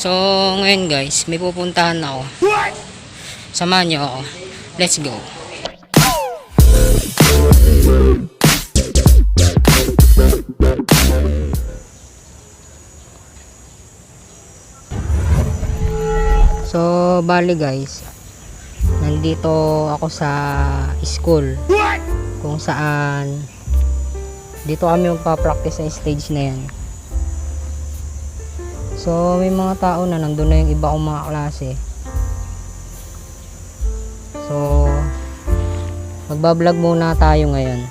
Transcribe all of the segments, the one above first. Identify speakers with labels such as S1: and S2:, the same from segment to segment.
S1: So, ngayon guys, may pupuntahan ako. Samahan niyo ako. Let's go. So, bali guys, nandito ako sa school kung saan dito kami magpa-practice sa stage na yan. So, may mga tao na nandun na yung iba kong mga klase. So, magbablog muna tayo ngayon.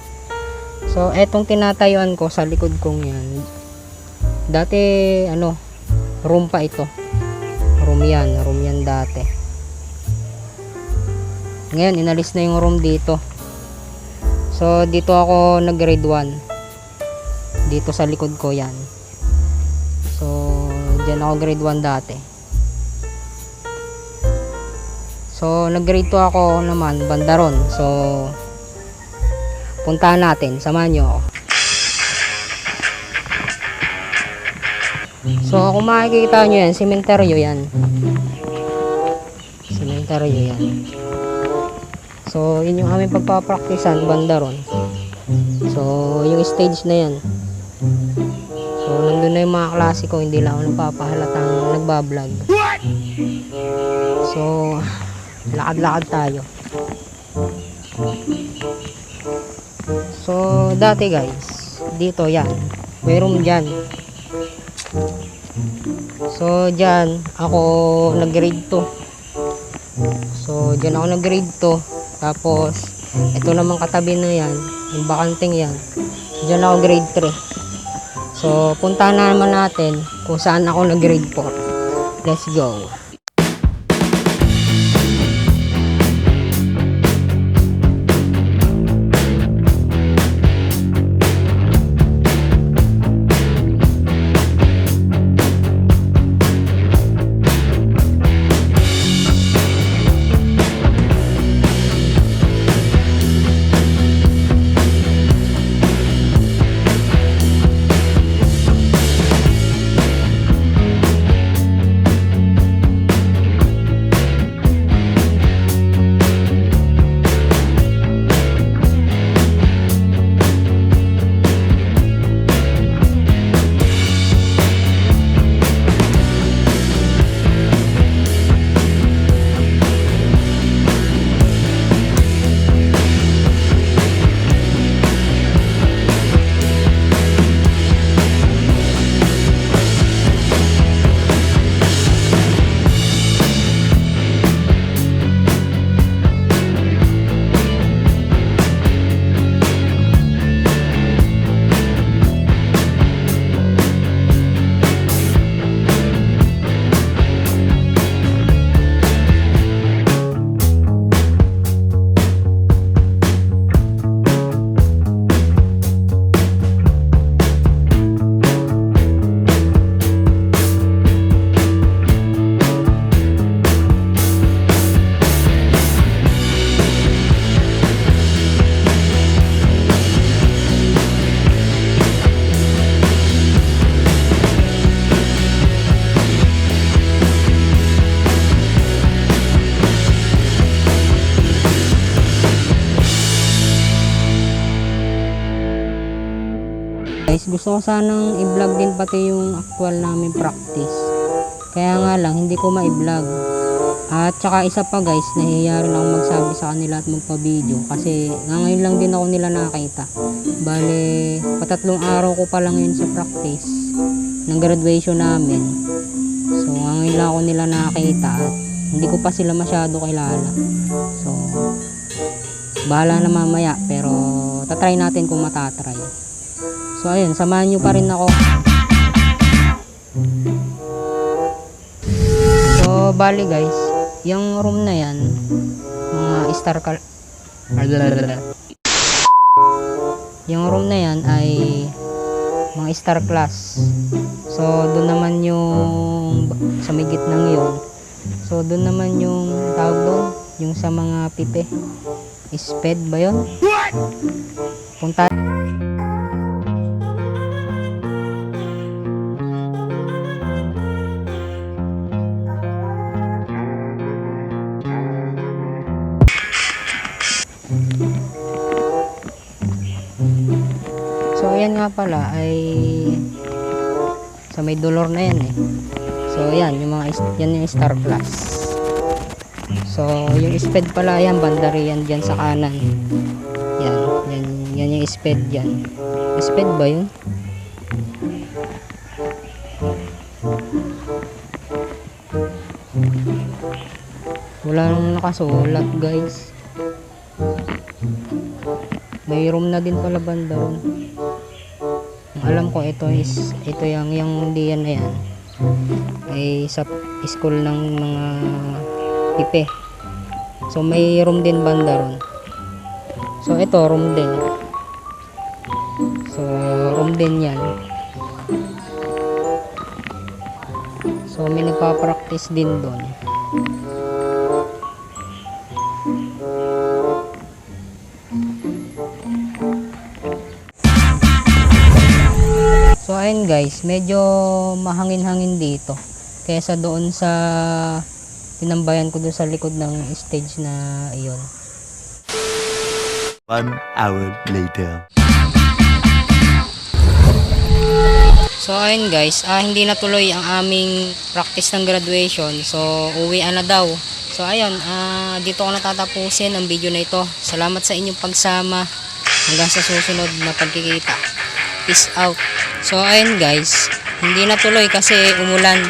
S1: So, etong tinatayuan ko sa likod kong yan. Dati, room pa ito. Room yan dati. Ngayon, inalis na yung room dito. So, dito ako nag-grade 1. Dito sa likod ko yan. So, dyan ako grade 1 dati. So, nag-grade 2 ako naman, banda ron. So, puntahan natin. Samahan nyo ako. So, kung makikita nyo yan, sementeryo yan. Sementeryo yan. So, yun yung aming pagpapraktisan, banda ron. So, yung stage na yan. So, nandun na yung mga klase ko, hindi lang ako nagpapahalatang nagbablog. So, lakad-lakad tayo. So, dati guys, dito yan. May room dyan. So, dyan, ako nag-grade 2. So, dyan ako nag-grade 2. Tapos, ito naman katabi na yan, yung bakanting yan. Dyan ako grade 3. So, puntahan na naman natin kung saan ako nag-grade 4. Let's go. Guys, gusto ko sanang i-vlog din pati yung actual namin practice. Kaya nga lang, hindi ko ma-i-vlog. At saka isa pa guys, nahihiya rin ako magsabi sa kanila at magpa-video. Kasi ngayon lang din ako nila nakakita. Bale, patatlong araw ko pa lang yun sa practice ng graduation namin. So, ngayon lang ako nila nakakita at hindi ko pa sila masyado kilala. So, bahala na mamaya pero tatry natin kung matatry. So ayun, samahan nyo pa rin ako. So bali guys, yung room na yan, mga yung room na yan ay mga star class. So doon naman yung sa may gitnang yun. So doon naman yung tawag doon, yung sa mga pipe. Sped ba yun? Punta. yan nga pala ay sa may dolor na yan eh. So yan yung mga yan yung star class. So yung speed pala yan, banda riyan dyan sa kanan. Yan yung speed dyan. Speed ba yun? Wala nang nakasulat guys. May room na din pala banda ron. Ang alam ko ito yung diyan na yan ay sa school ng mga pipe. So may room din banda ron. So ito room din. So room din yan. So may nagpa-practice din doon. So ayun guys, medyo mahangin-hangin dito kaysa doon sa tinambayan ko doon sa likod ng stage na iyon.
S2: 1 hour later.
S1: So ayun guys, hindi natuloy ang aming practice ng graduation. So uwian na daw. So ayun, dito ko natatapusin ang video na ito. Salamat sa inyong pagsama. Hanggang sa susunod na pagkikita. Peace out. So ayun guys, hindi natuloy kasi umulan.